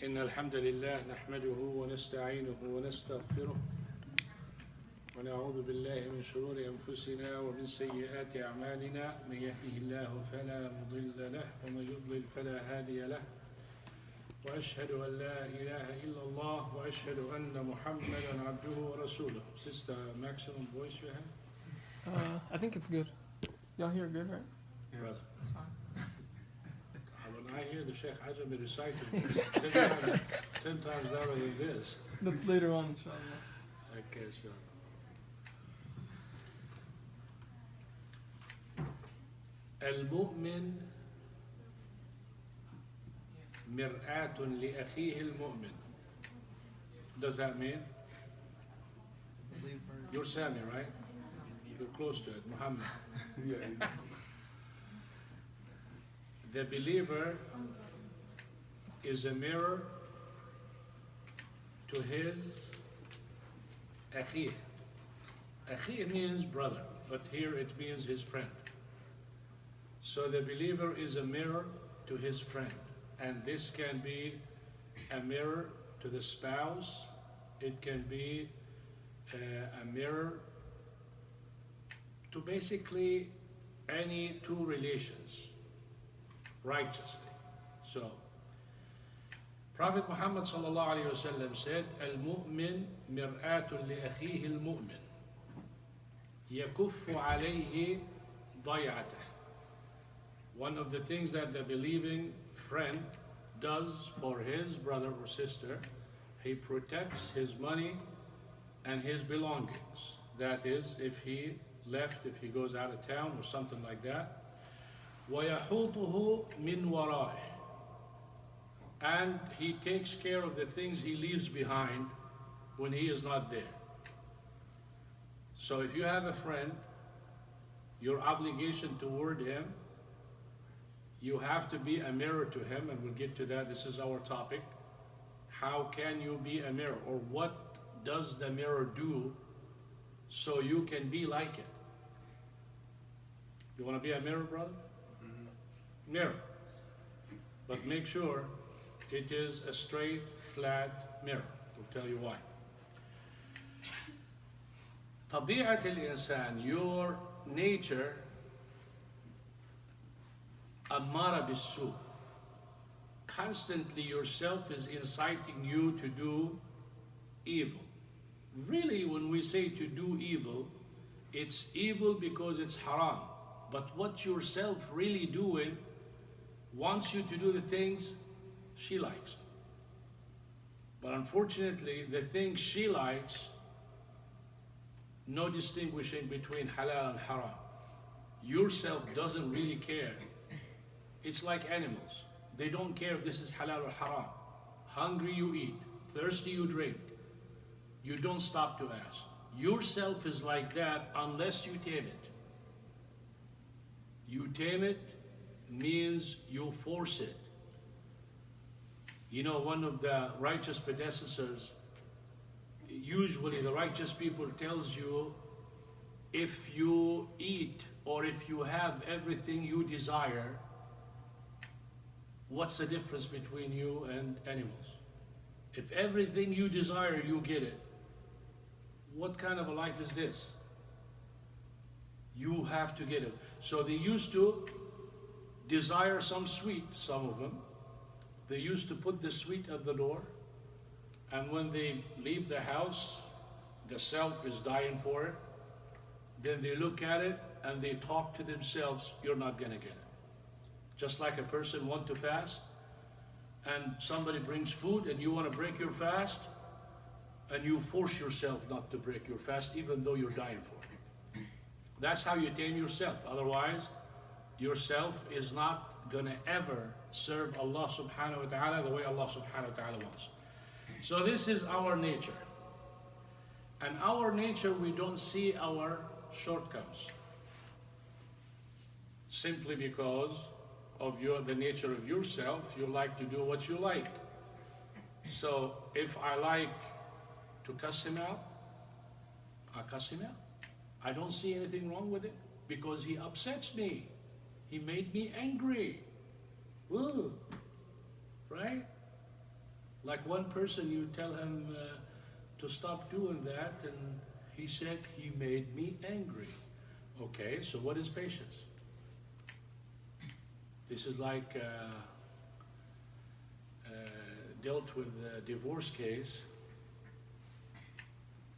إن الحمد لله نحمده ونستعينه ونستغفره ونعوذ بالله من شرور أنفسنا ومن سيئات أعمالنا من يهده الله فلا مضل له ومن يضلل فلا هادي له وأشهد أن لا إله إلا الله وأشهد أن محمدا عبده ورسوله. Is this the maximum voice you have? I think it's good. Y'all hear it good, right? Yeah. Brother. That's fine. When I hear the Sheikh Ajami reciting 10 times louder than this. That's later on, inshallah. Okay, sure. المؤمن مرآة لأخيه المؤمن. Does that mean? You're Sami, right? You're close to it, Muhammad. The believer is a mirror to his أخيه. أخيه means brother, but here it means his friend. So the believer is a mirror to his friend. And this can be a mirror to the spouse. It can be a mirror to basically any two relations righteously. So, Prophet Muhammad sallallahu alayhi wa sallam said, المؤمن مرآة لأخيه المؤمن يكف عليه ضيعته. One of the things that the believing friend does for his brother or sister, he protects his money and his belongings. That is, if he left, if he goes out of town or something like that. وَيَحُوطُهُ مِنْ وَرَائِهِ. And he takes care of the things he leaves behind when he is not there. So if you have a friend, your obligation toward him, you have to be a mirror to him, and we'll get to that. This is our topic. How can you be a mirror? Or what does the mirror do so you can be like it? You want to be a mirror, brother? Mm-hmm. Mirror. But make sure it is a straight, flat mirror. We'll tell you why. طبيعة الإنسان, your nature, أمارة بالسوء. Constantly yourself is inciting you to do evil. Really, when we say to do evil, it's evil because it's haram. But what yourself really doing wants you to do the things she likes. But unfortunately, the things she likes, no distinguishing between halal and haram. Yourself doesn't really care. It's like animals. They don't care if this is halal or haram. Hungry you eat, thirsty you drink. You don't stop to ask. Yourself is like that unless you tame it. You tame it means you force it. You know, one of the righteous predecessors, usually the righteous people tells you, if you eat or if you have everything you desire, what's the difference between you and animals? If everything you desire, you get it, what kind of a life is this? You have to get it. So they used to desire some sweet, some of them. They used to put the sweet at the door, and when they leave the house, the self is dying for it. Then they look at it and they talk to themselves, you're not gonna get it. Just like a person wants to fast, and somebody brings food and you want to break your fast, and you force yourself not to break your fast even though you're dying for it. That's how you tame yourself. Otherwise, yourself is not going to ever serve Allah subhanahu wa ta'ala the way Allah subhanahu wa ta'ala wants. So this is our nature. And our nature, we don't see our shortcomings. Simply because of the nature of yourself, you like to do what you like. So if I like to cuss him out, I cuss him out. I don't see anything wrong with it because he upsets me. He made me angry. Ooh. Right? Like one person, you tell him to stop doing that, and he said, he made me angry. Okay, so what is patience? This is like dealt with a divorce case,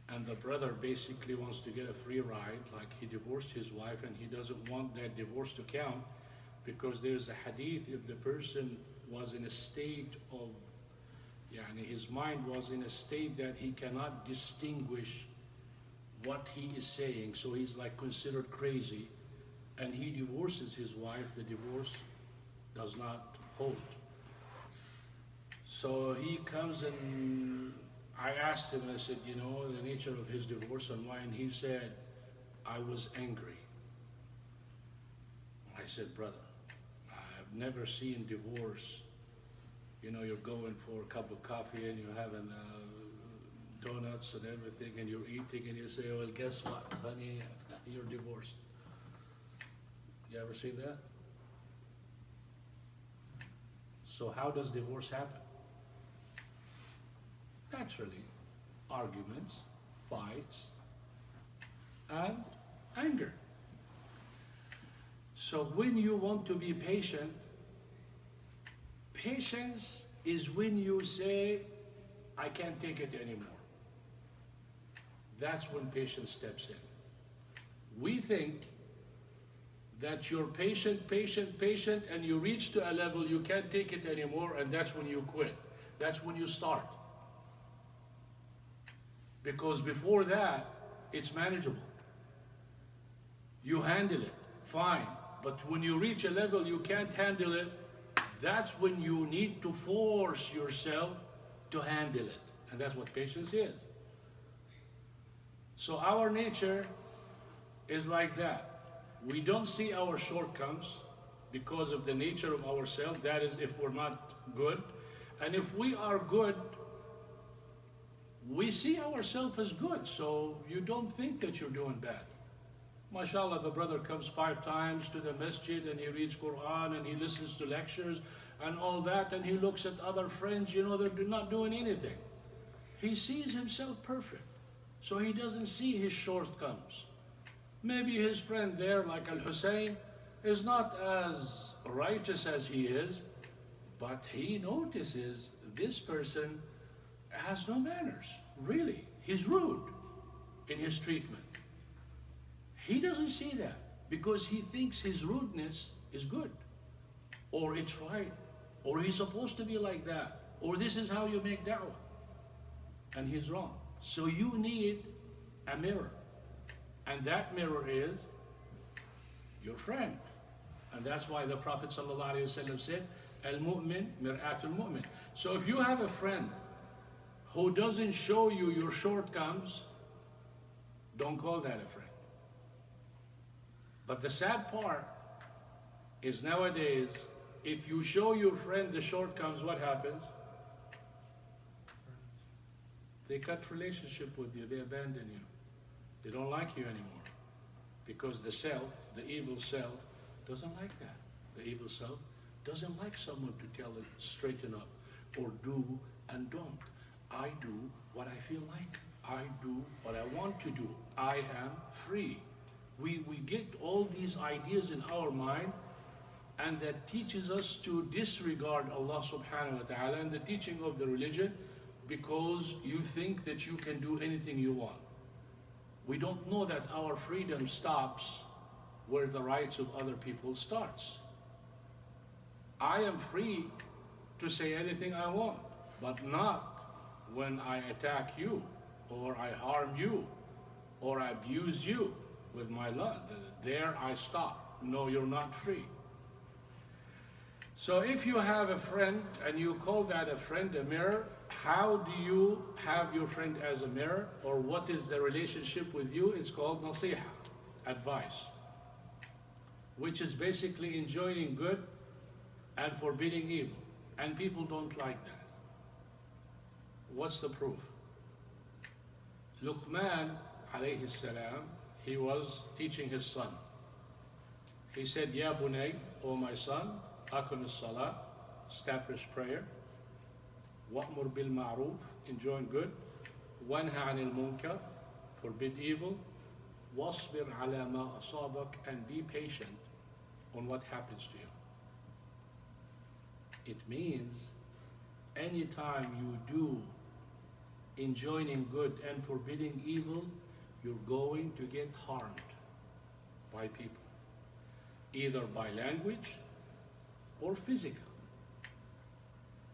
and the brother basically wants to get a free ride, like he divorced his wife and he doesn't want that divorce to count, because there's a hadith, if the person was in a state of, his mind was in a state that he cannot distinguish what he is saying, so he's like considered crazy, and he divorces his wife, the divorce does not hold. So he comes, and I asked him, I said, the nature of his divorce and why, and he said, I was angry. I said, brother, I've never seen divorce. You're going for a cup of coffee and you're having donuts and everything, and you're eating, and you say, well, guess what, honey, you're divorced. You ever see that? So how does divorce happen? Naturally, arguments, fights, and anger. So when you want to be patient, patience is when you say, I can't take it anymore. That's when patience steps in. We think that you're patient, and you reach to a level you can't take it anymore, and that's when you quit. That's when you start. Because before that, it's manageable. You handle it, fine. But when you reach a level you can't handle it, that's when you need to force yourself to handle it. And that's what patience is. So our nature is like that. We don't see our shortcomings because of the nature of ourselves. That is, if we're not good. And if we are good, we see ourselves as good, so you don't think that you're doing bad. MashaAllah, the brother comes 5 times to the masjid, and he reads Quran, and he listens to lectures and all that, and he looks at other friends, they're not doing anything. He sees himself perfect, so he doesn't see his shortcomings. Maybe his friend there, like Al-Hussein, is not as righteous as he is, but he notices this person has no manners, really. He's rude in his treatment. He doesn't see that because he thinks his rudeness is good, or it's right, or he's supposed to be like that, or this is how you make da'wah. And he's wrong. So you need a mirror. And that mirror is your friend. And that's why the Prophet ﷺ said, المؤمن مرآة المؤمن. So if you have a friend who doesn't show you your shortcomings, don't call that a friend. But the sad part is nowadays, if you show your friend the shortcomings, what happens? They cut relationship with you, they abandon you. They don't like you anymore. Because the self, the evil self, doesn't like that. The evil self doesn't like someone to tell it, straighten up, or do and don't. I do what I feel like. I do what I want to do. I am free. We get all these ideas in our mind, and that teaches us to disregard Allah subhanahu wa ta'ala and the teaching of the religion, because you think that you can do anything you want. We don't know that our freedom stops where the rights of other people starts. I am free to say anything I want, but not when I attack you, or I harm you, or I abuse you with my love. There I stop. No, you're not free. So if you have a friend and you call that a friend a mirror, how do you have your friend as a mirror, or what is the relationship with you? It's called nasiha, advice, which is basically enjoining good and forbidding evil. And people don't like that. What's the proof? Luqman alayhi salam, he was teaching his son. He said, Ya bunay, O my son, aqim as-salah, establish prayer, وَأْمُرْ بِالْمَعْرُوفِ, enjoin good. وَانْهَ عَنِ الْمُنْكَرِ, forbid evil. وَاصْبِرْ عَلَى مَا أَصَابَكَ, and be patient on what happens to you. It means anytime you do enjoining good and forbidding evil, you're going to get harmed by people, either by language or physical.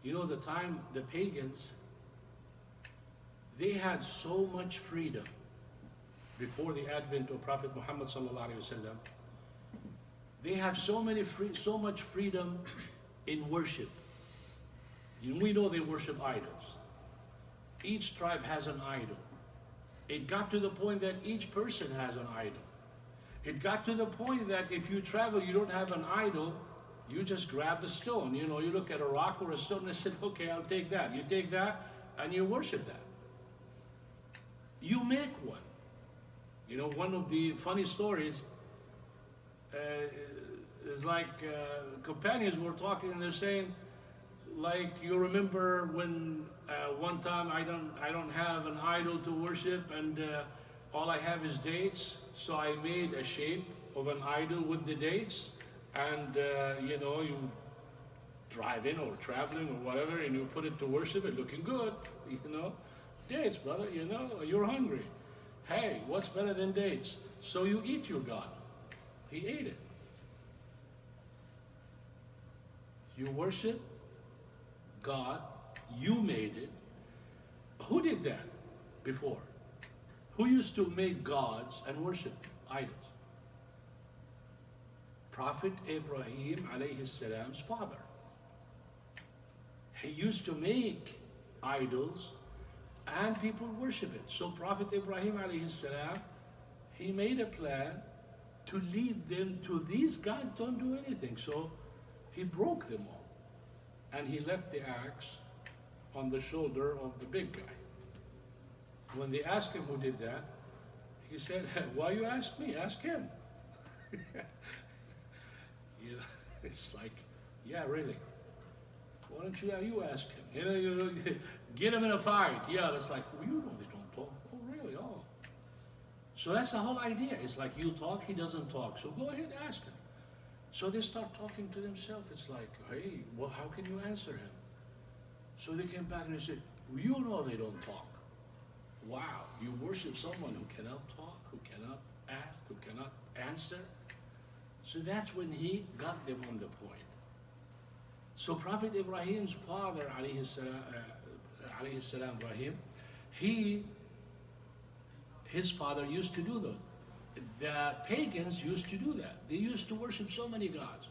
You know, the time the pagans, they had so much freedom before the advent of Prophet Muhammad sallallahu alaihi wasallam. They have so much freedom in worship. And we know they worship idols. Each tribe has an idol. It got to the point that each person has an idol. It got to the point that if you travel, you don't have an idol, you just grab a stone. You know, you look at a rock or a stone and say, okay, I'll take that. You take that and you worship that. You make one. You know, one of the funny stories is like companions were talking and they're saying, like, you remember when one time I don't have an idol to worship and all I have is dates, so I made a shape of an idol with the dates, and you know, you driving or traveling or whatever and you put it to worship it looking good, you know. Dates, brother, you know, you're hungry. Hey, what's better than dates? So you eat your God. He ate it. You worship God, you made it. Who did that before? Who used to make gods and worship idols? Prophet Ibrahim alayhi salam's father. He used to make idols and people worship it. So Prophet Ibrahim alayhi salam, he made a plan to lead them to these guys don't do anything. So he broke them all. And he left the axe on the shoulder of the big guy. When they asked him who did that, he said, why you ask me? Ask him. You know, it's like, yeah, really. Why don't you ask him? You know, you get him in a fight. Yeah, that's like, well, you know they don't talk. Oh, really? Oh. So that's the whole idea. It's like you talk, he doesn't talk. So go ahead, ask him. So they start talking to themselves. It's like, hey, well, how can you answer him? So they came back and they said, well, you know they don't talk. Wow, you worship someone who cannot talk, who cannot ask, who cannot answer. So that's when he got them on the point. So Prophet Ibrahim's father, alayhi salam Ibrahim, his father used to do that. The pagans used to do that. They used to worship so many gods.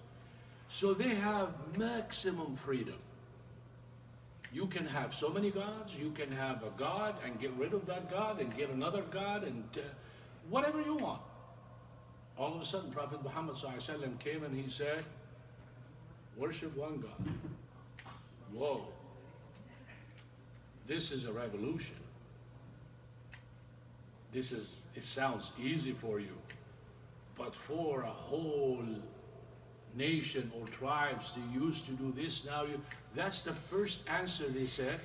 So they have maximum freedom. You can have so many gods, you can have a god and get rid of that god and get another god and whatever you want. All of a sudden Prophet Muhammad ﷺ came and he said, worship one God. Whoa. This is a revolution. It sounds easy for you, but for a whole nation or tribes, they used to do this, now that's the first answer they said,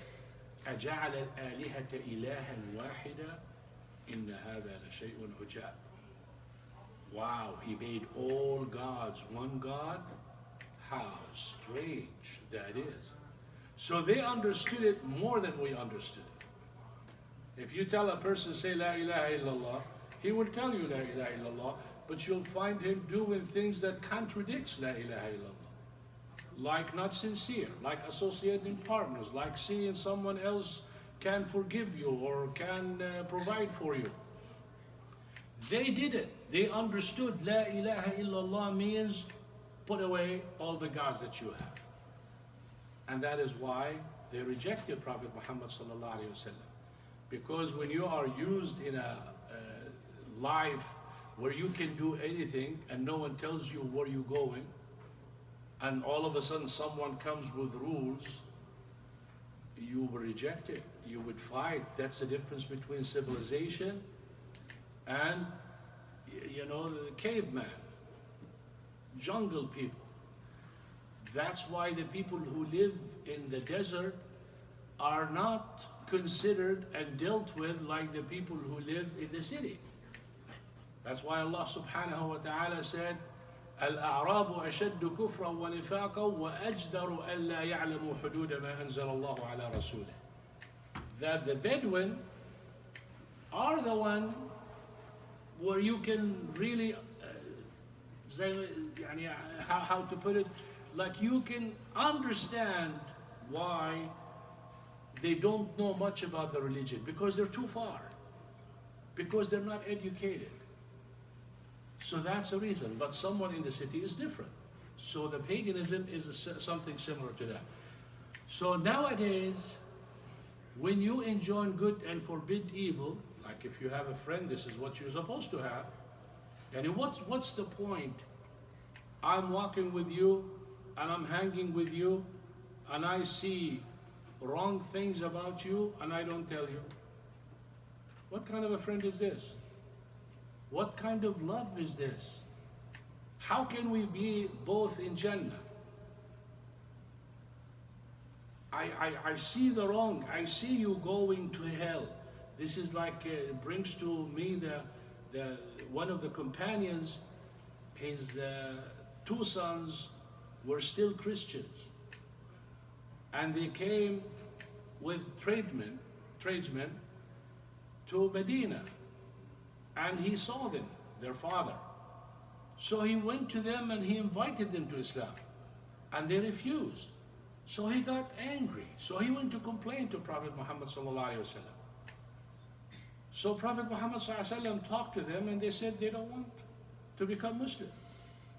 أَجَعَلَ الْآلِهَةَ إِلَهًا وَاحِدًا إِنَّ هَذَا لَشَيْءٌ عُجَابٌ. Wow, he made all gods one God. How strange that is. So they understood it more than we understood it. If you tell a person, say La ilaha illallah, he will tell you La ilaha illallah, but you'll find him doing things that contradicts La ilaha illallah. Like not sincere, like associating partners, like seeing someone else can forgive you or can provide for you. They did it. They understood La ilaha illallah means put away all the gods that you have. And that is why they rejected Prophet Muhammad sallallahu alaihi wasallam. Because when you are used in a life where you can do anything and no one tells you where you're going, and all of a sudden someone comes with rules, you will reject it. You would fight. That's the difference between civilization and, you know, the caveman, jungle people. That's why the people who live in the desert, are not considered and dealt with like the people who live in the city. That's why Allah subhanahu wa ta'ala said, الأعراب أشد كفرا ونفاقا وأجدر ألا يعلموا حدود ما أنزل الله على رسوله. That the Bedouin are the one where you can really, how to put it, like you can understand why they don't know much about the religion, because they're too far, because they're not educated. So that's the reason. But someone in the city is different. So the paganism is something similar to that. So nowadays, when you enjoin good and forbid evil, like if you have a friend, this is what you're supposed to have. And what's the point? I'm walking with you and I'm hanging with you and I see wrong things about you and I don't tell you. What kind of a friend is this? What kind of love is this? How can we be both in Jannah? I see the wrong. I see you going to hell. This is like, brings to me one of the companions, his two sons were still Christians. And they came with tradesmen to Medina. And he saw them, their father. So he went to them and he invited them to Islam. And they refused. So he got angry. So he went to complain to Prophet Muhammad sallallahu alaihi wasallam. So Prophet Muhammad sallallahu alaihi wasallam talked to them and they said they don't want to become Muslim.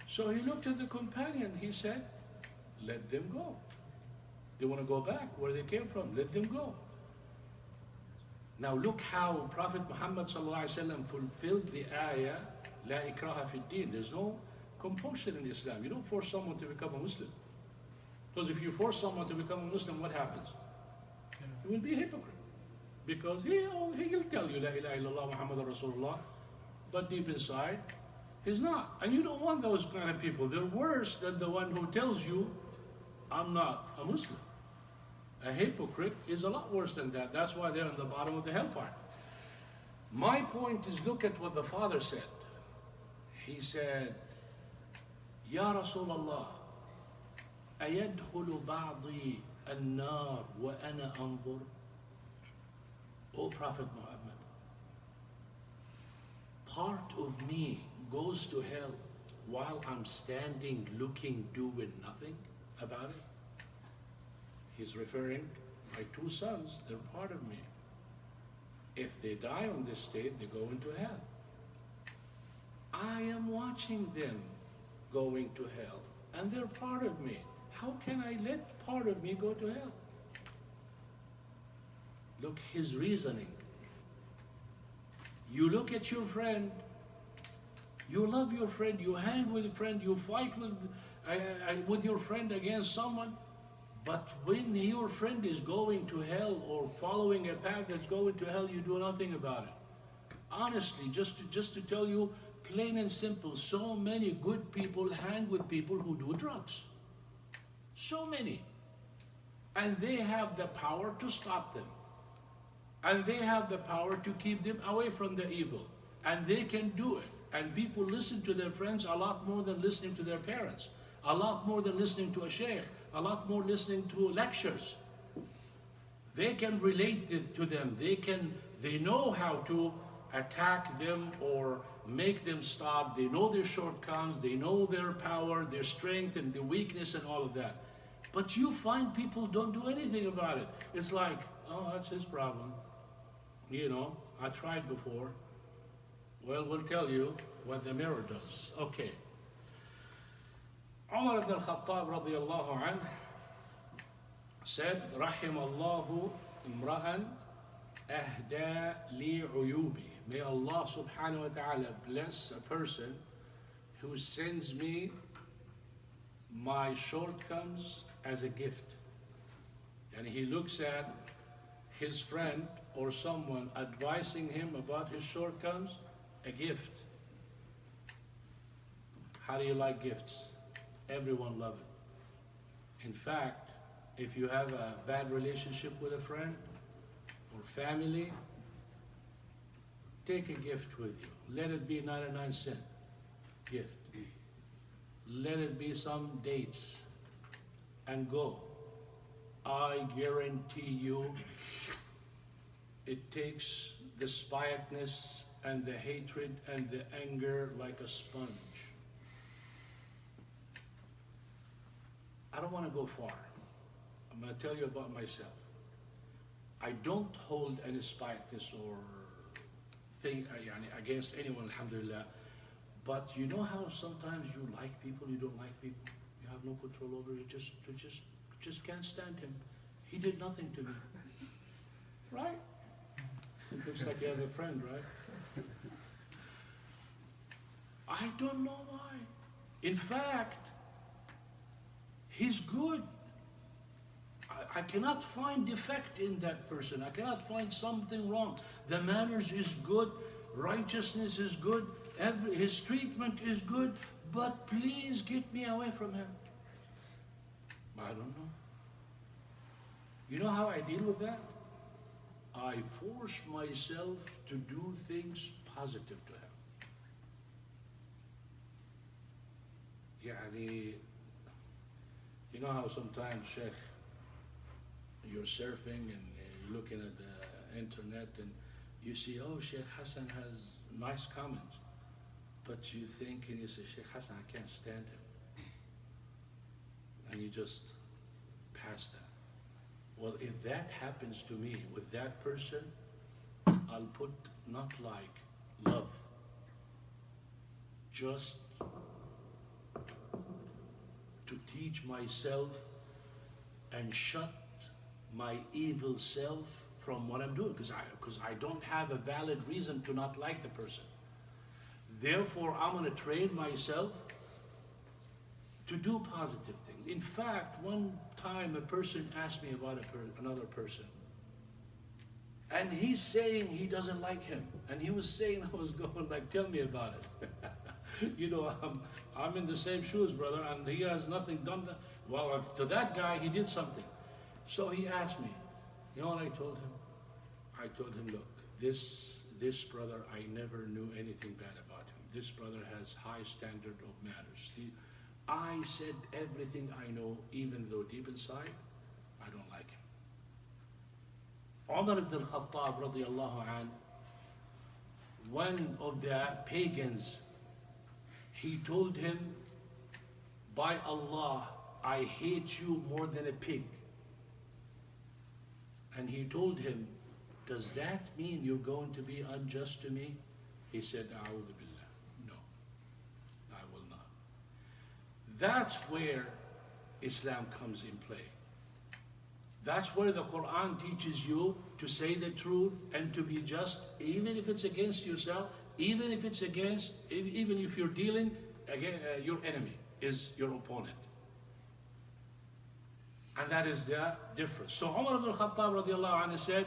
So he looked at the companion, he said, let them go. They want to go back where they came from, let them go. Now look how Prophet Muhammad sallallahu alaihi wasallam fulfilled the ayah, La ikraha fi din. There's no compulsion in Islam. You don't force someone to become a Muslim. Because if you force someone to become a Muslim, what happens? He will be a hypocrite. Because he'll tell you La ilaha illallah Muhammadur Rasulullah, but deep inside, he's not. And you don't want those kind of people. They're worse than the one who tells you, I'm not a Muslim. A hypocrite is a lot worse than that. That's why they're on the bottom of the hellfire. My point is, look at what the father said. He said, Ya Rasulallah, أيدخل بعضي النار وأنا أنظر? O Prophet Muhammad, part of me goes to hell while I'm standing, looking, doing nothing about it? He's referring, my two sons, they're part of me. If they die on this state, they go into hell. I am watching them going to hell, and they're part of me. How can I let part of me go to hell? Look, his reasoning. You look at your friend, you love your friend, you hang with a friend, you fight with your friend against someone, but when your friend is going to hell or following a path that's going to hell, you do nothing about it. Honestly, just to tell you, plain and simple, so many good people hang with people who do drugs. So many. And they have the power to stop them. And they have the power to keep them away from the evil. And they can do it. And people listen to their friends a lot more than listening to their parents. A lot more than listening to a sheikh. A lot more listening to lectures. They can relate to them. They know how to attack them or make them stop. They know their shortcomings. They know their power, their strength, and their weakness and all of that. But you find people don't do anything about it. It's like, oh, that's his problem. You know, I tried before. Well, we'll tell you what the mirror does. Okay. Umar ibn al-Khattab radiyallahu anh said, Rahim Allahu imra'an ahda li uyubi. May Allah subhanahu wa ta'ala bless a person who sends me my shortcomings as a gift. And he looks at his friend or someone advising him about his shortcomings, a gift. How do you like gifts? Everyone loves it. In fact, if you have a bad relationship with a friend or family, take a gift with you. Let it be 99-cent gift. Let it be some dates and go. I guarantee you it takes the spitefulness and the hatred and the anger like a sponge. I don't want to go far. I'm going to tell you about myself. I don't hold any spitefulness or thing against anyone, alhamdulillah. But you know how sometimes you like people, you don't like people. You have no control over it. You just can't stand him. He did nothing to me. Right? It looks like you have a friend, right? I don't know why. In fact, he's good. I cannot find defect in that person. I cannot find something wrong. The manners is good. Righteousness is good. His treatment is good. But please get me away from him. I don't know. You know how I deal with that? I force myself to do things positive to him. You know how sometimes, Sheikh, you're surfing and you're looking at the internet and you see, oh, Sheikh Hassan has nice comments. But you think and you say, Sheikh Hassan, I can't stand him. And you just pass that. Well, if that happens to me with that person, I'll put not like love, just to teach myself and shut my evil self from what I'm doing, because I don't have a valid reason to not like the person. Therefore, I'm going to train myself to do positive things. In fact, one time a person asked me about another person, and he's saying he doesn't like him, and he was saying, I was going like, tell me about it. You know, I'm in the same shoes, brother, and he has nothing done that. Well, to that guy, he did something. So he asked me, you know what I told him? I told him, look, this brother, I never knew anything bad about him. This brother has high standard of manners. I said everything I know, even though deep inside, I don't like him. Umar ibn al-Khattab, radiallahu anh, one of the pagans, he told him, by Allah, I hate you more than a pig. And he told him, does that mean you're going to be unjust to me? He said, A'udhu billah. No, I will not. That's where Islam comes in play. That's where the Quran teaches you to say the truth and to be just, even if it's against yourself, even if you're dealing against your enemy is your opponent. And that is the difference. So Umar ibn al-Khattab radiallahu anhu said,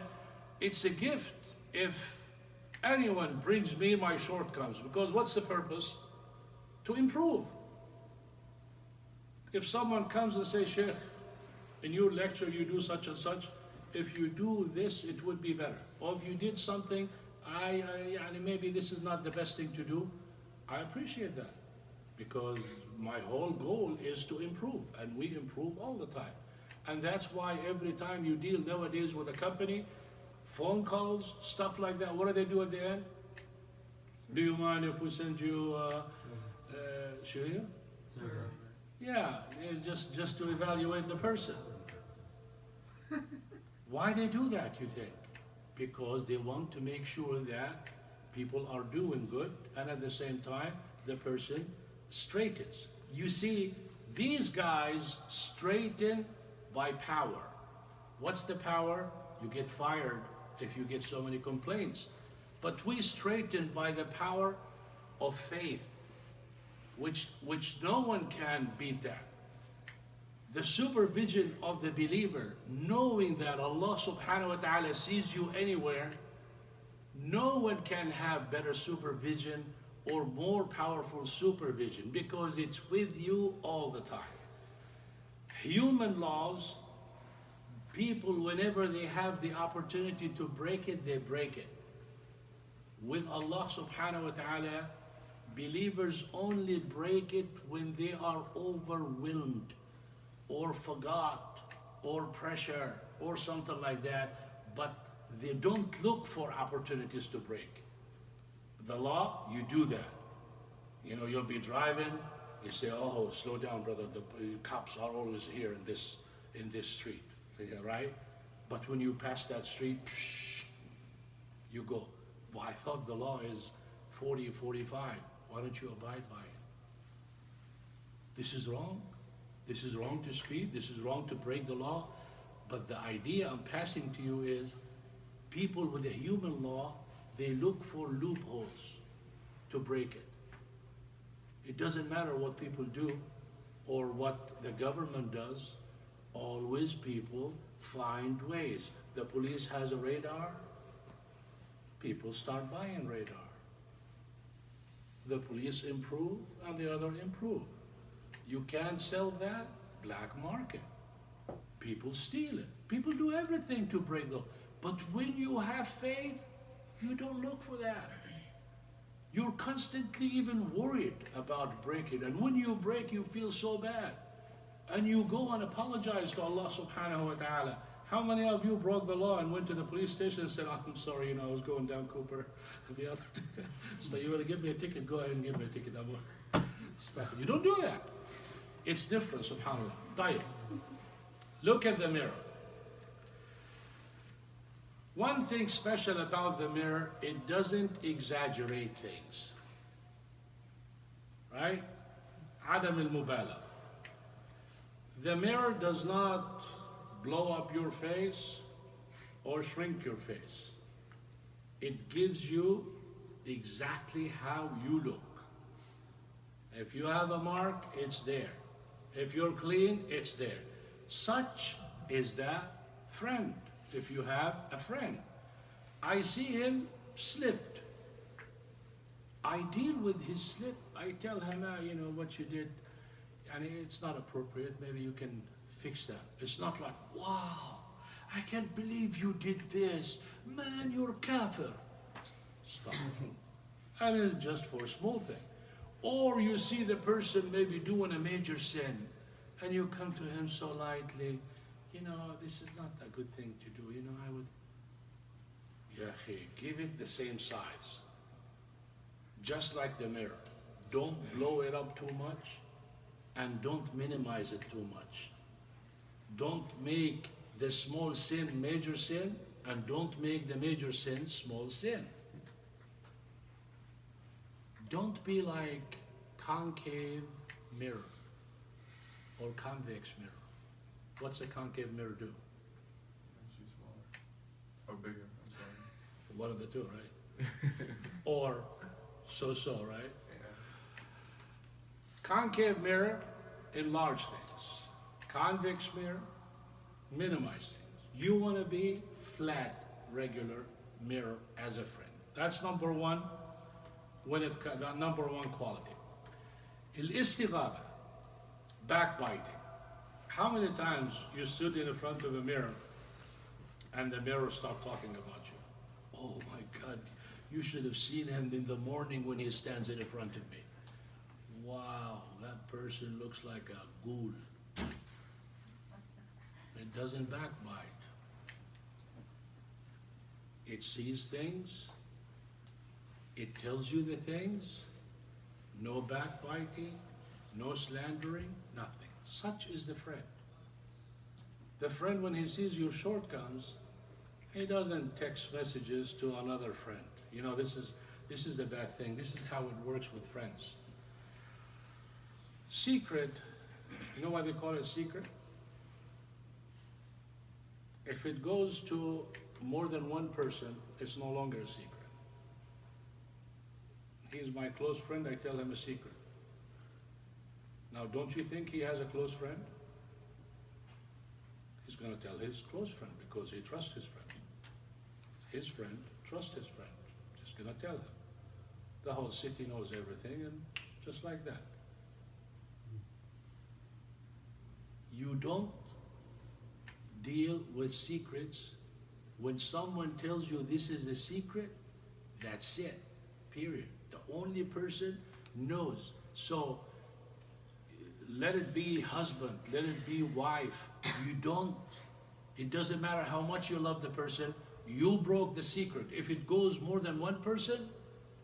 it's a gift if anyone brings me my shortcomings, because what's the purpose? To improve. If someone comes and says, Sheikh, in your lecture you do such and such, if you do this, it would be better. Or if you did something, maybe this is not the best thing to do, I appreciate that. Because my whole goal is to improve, and we improve all the time. And that's why every time you deal nowadays with a company, phone calls, stuff like that, what do they do at the end? Do you mind if we send you Shahir? Yeah, just to evaluate the person. Why they do that, you think? Because they want to make sure that people are doing good, and at the same time, the person straightens. You see, these guys straighten by power. What's the power? You get fired if you get so many complaints. But we straighten by the power of faith, which no one can beat that. The supervision of the believer, knowing that Allah subhanahu wa ta'ala sees you anywhere, no one can have better supervision or more powerful supervision, because it's with you all the time. Human laws People, whenever they have the opportunity to break it, they break it. With Allah subhanahu wa ta'ala, believers only break it when they are overwhelmed or forgot or pressure or something like that, but they don't look for opportunities to break. The law, you do that. You know, you'll be driving, you say, oh, slow down, brother, the cops are always here in this street, right? But when you pass that street, you go, well, I thought the law is 40, 45. Why don't you abide by it? This is wrong. This is wrong to speed. This is wrong to break the law. But the idea I'm passing to you is people with a human law, they look for loopholes to break it. It doesn't matter what people do or what the government does. Always people find ways. The police has a radar. People start buying radar. The police improve and the other improve. You can't sell that, black market. People steal it. People do everything to break the law. But when you have faith, you don't look for that. You're constantly even worried about breaking. And when you break, you feel so bad. And you go and apologize to Allah subhanahu wa ta'ala. How many of you broke the law and went to the police station and said, oh, I'm sorry, you know, I was going down Cooper the other day. So you want to give me a ticket? Go ahead and give me a ticket. Stop. You don't do that. It's different, subhanAllah. Tayyib. Look at the mirror. One thing special about the mirror, it doesn't exaggerate things. Right? Adam al-Mubala. The mirror does not blow up your face or shrink your face. It gives you exactly how you look. If you have a mark, it's there. If you're clean, it's there. Such is that friend. If you have a friend, I see him slipped. I deal with his slip. I tell him, you know, what you did, and it's not appropriate. Maybe you can fix that. It's not like, wow, I can't believe you did this. Man, you're kafir. Stop. And it's just for a small thing. Or you see the person maybe doing a major sin, and you come to him so lightly, you know, this is not a good thing to do. You know, I would, أخيه, give it the same size. Just like the mirror. Don't blow it up too much, and don't minimize it too much. Don't make the small sin major sin, and don't make the major sin small sin. Don't be like concave mirror or convex mirror. What's a concave mirror do? Makes you smaller. Or bigger, I'm sorry. One of the two, right? Or so, right? Yeah. Concave mirror, enlarge things. Convex mirror, minimize things. You want to be flat, regular mirror as a friend. That's number one. That number one quality. Al-istighabah, backbiting. How many times you stood in front of a mirror and the mirror stopped talking about you? Oh my God, you should have seen him in the morning when he stands in front of me. Wow, that person looks like a ghoul. It doesn't backbite. It sees things. It tells you the things. No backbiting, no slandering, nothing. Such is the friend. The friend, when he sees your shortcomings, he doesn't text messages to another friend. You know, this is the bad thing. This is how it works with friends. Secret, you know why they call it secret? If it goes to more than one person, it's no longer a secret. He's my close friend, I tell him a secret. Now, don't you think he has a close friend? He's going to tell his close friend because he trusts his friend. His friend trusts his friend. Just going to tell him. The whole city knows everything, and just like that. You don't deal with secrets. When someone tells you this is a secret, that's it, period. The only person knows. So let it be husband, let it be wife. It doesn't matter how much you love the person, you broke the secret. If it goes more than one person,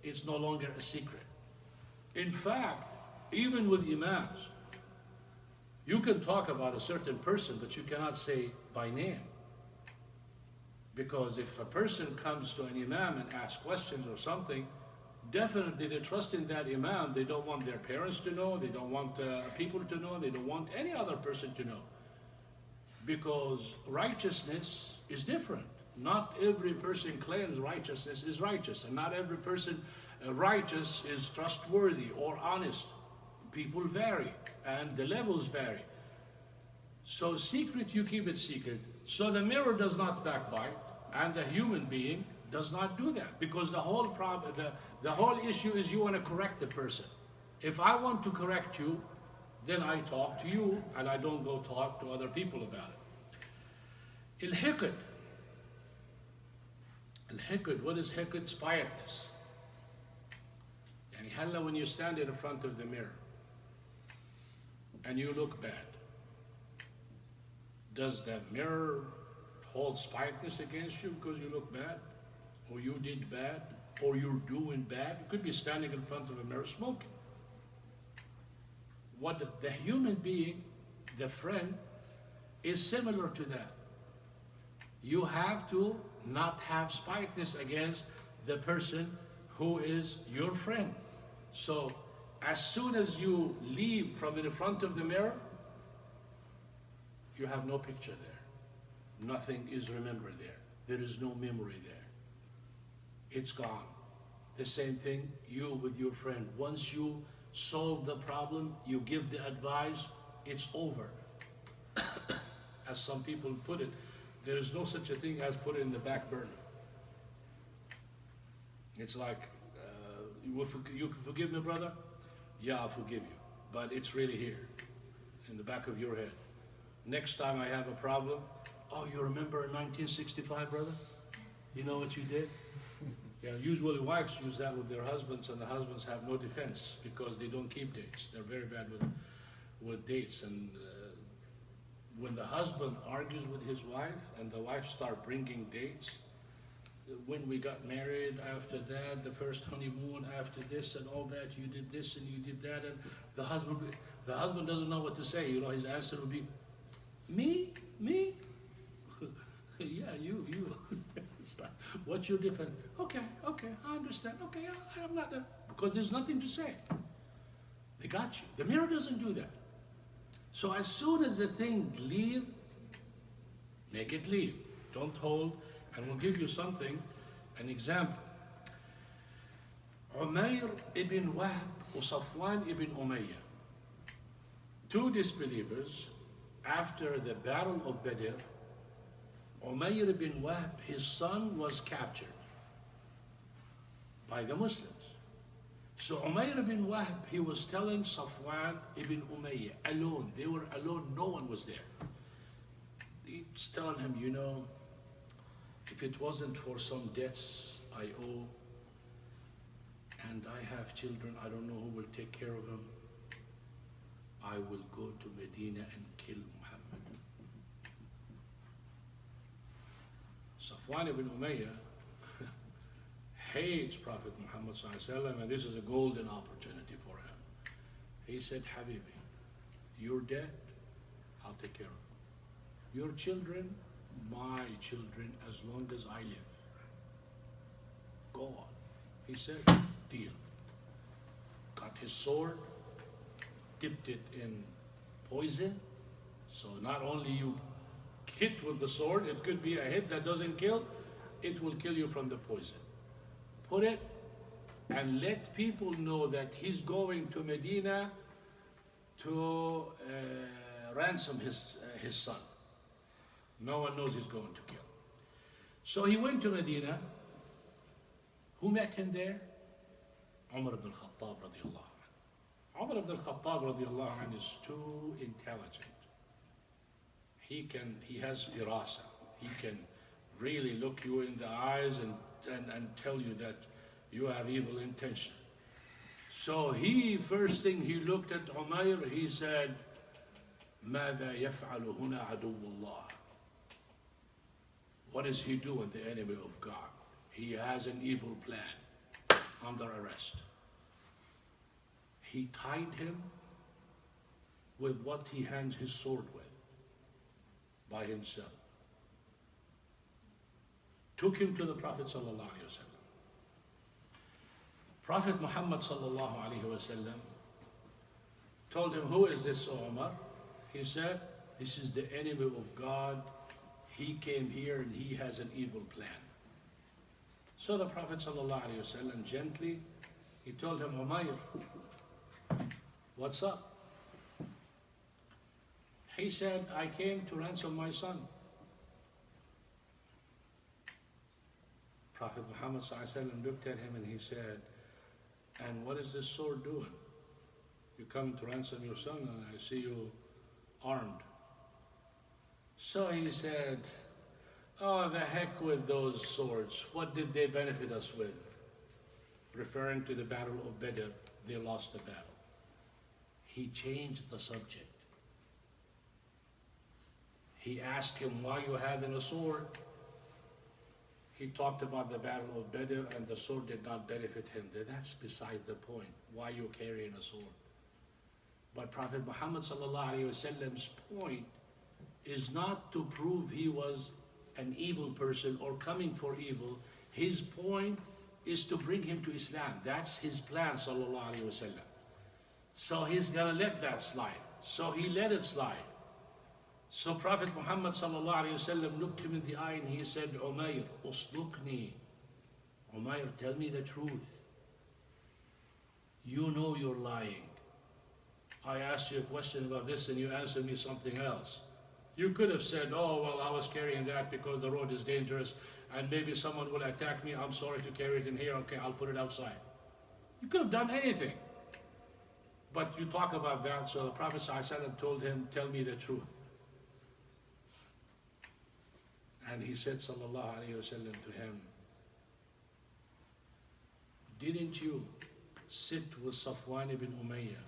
it's no longer a secret. In fact, even with imams, you can talk about a certain person, but you cannot say by name. Because if a person comes to an imam and asks questions or something, definitely they trust in that imam. They don't want their parents to know, they don't want people to know, they don't want any other person to know. Because righteousness is different. Not every person claims righteousness is righteous, and not every person righteous is trustworthy or honest. People vary, and the levels vary. So secret, you keep it secret. So the mirror does not backbite, and the human being does not do that, because the whole problem, the whole issue is you want to correct the person. If I want to correct you, then I talk to you, and I don't go talk to other people about it. الحقد. الحقد, what is حقد? Spitefulness. يعني هلا when you stand in front of the mirror and you look bad, does that mirror hold spitefulness against you because you look bad, or you did bad, or you're doing bad? You could be standing in front of a mirror smoking. What the human being, the friend, is similar to that. You have to not have spitefulness against the person who is your friend. So as soon as you leave from in front of the mirror, you have no picture there. Nothing is remembered there. There is no memory there. It's gone. The same thing, you with your friend. Once you solve the problem, you give the advice, it's over. As some people put it, there is no such a thing as put it in the back burner. It's like, you forgive me, brother? Yeah, I'll forgive you. But it's really here, in the back of your head. Next time I have a problem, oh, you remember in 1965, brother? You know what you did? Yeah, usually wives use that with their husbands, and the husbands have no defense because they don't keep dates. They're very bad with dates. And when the husband argues with his wife and the wife start bringing dates, when we got married, after that, the first honeymoon, after this and all that, you did this and you did that, and the husband doesn't know what to say. You know, his answer would be, me? Yeah, you. What's your difference? Okay, I understand. Okay, I'm not there. Because there's nothing to say. They got you. The mirror doesn't do that. So as soon as the thing leave, make it leave. Don't hold. And we'll give you something, an example. Umayr ibn Wahb or Safwan ibn Umayyah. Two disbelievers, after the battle of Badr, Umayr ibn Wahb, his son, was captured by the Muslims. So Umayr ibn Wahb, he was telling Safwan ibn Umayyah, alone. They were alone, no one was there. He's telling him, you know, if it wasn't for some debts I owe, and I have children, I don't know who will take care of them, I will go to Medina and kill Muhammad. Safwan ibn Umayyah hates Prophet Muhammad ﷺ, and this is a golden opportunity for him. He said, Habibi, your debt, I'll take care of it. Your children, my children, as long as I live. Go on. He said, deal. Got his sword, dipped it in poison. So not only you hit with the sword, it could be a hit that doesn't kill, it will kill you from the poison. Put it and let people know that he's going to Medina to ransom his son. No one knows he's going to kill. So he went to Medina. Who met him there? Umar ibn al-Khattab radiallahu anhu. Umar ibn al-Khattab radiallahu anhu is too intelligent. he has dirasa. He can really look you in the eyes and tell you that you have evil intention. So first thing he looked at Umayr, he said, ماذا يفعل هنا عدو الله? What is he doing, the enemy of God? He has an evil plan, under arrest. He tied him with what he hangs his sword with, by himself. Took him to the Prophet sallallahu alaihi wasallam. Prophet Muhammad sallallahu alaihi wasallam told him, who is this, O Umar? He said, this is the enemy of God. He came here and he has an evil plan. So the Prophet sallallahu alaihi wasallam gently, he told him, Umayr, what's up? He said, I came to ransom my son. Prophet Muhammad sallallahu alaihi wasallam looked at him and he said, and what is this sword doing? You come to ransom your son and I see you armed. So he said, oh, the heck with those swords. What did they benefit us with? Referring to the battle of Badr, they lost the battle. He changed the subject. He asked him, why you having a sword? He talked about the battle of Badr and the sword did not benefit him. That's beside the point. Why you carrying a sword? But Prophet Muhammad sallallahu alaihi wasallam's point is not to prove he was an evil person or coming for evil. His point is to bring him to Islam. That's his plan, sallallahu alaihi wasallam. So he's gonna let that slide. So he let it slide. So Prophet Muhammad sallallahu alaihi wasallam looked him in the eye and he said, Umayr, usdukni. Umayr, tell me the truth. You know you're lying. I asked you a question about this and you answered me something else. You could have said, oh, well, I was carrying that because the road is dangerous and maybe someone will attack me. I'm sorry to carry it in here. Okay, I'll put it outside. You could have done anything. But you talk about that, so the Prophet ﷺ told him, tell me the truth. And he said, sallallahu alayhi wasallam, to him, didn't you sit with Safwan ibn Umayyah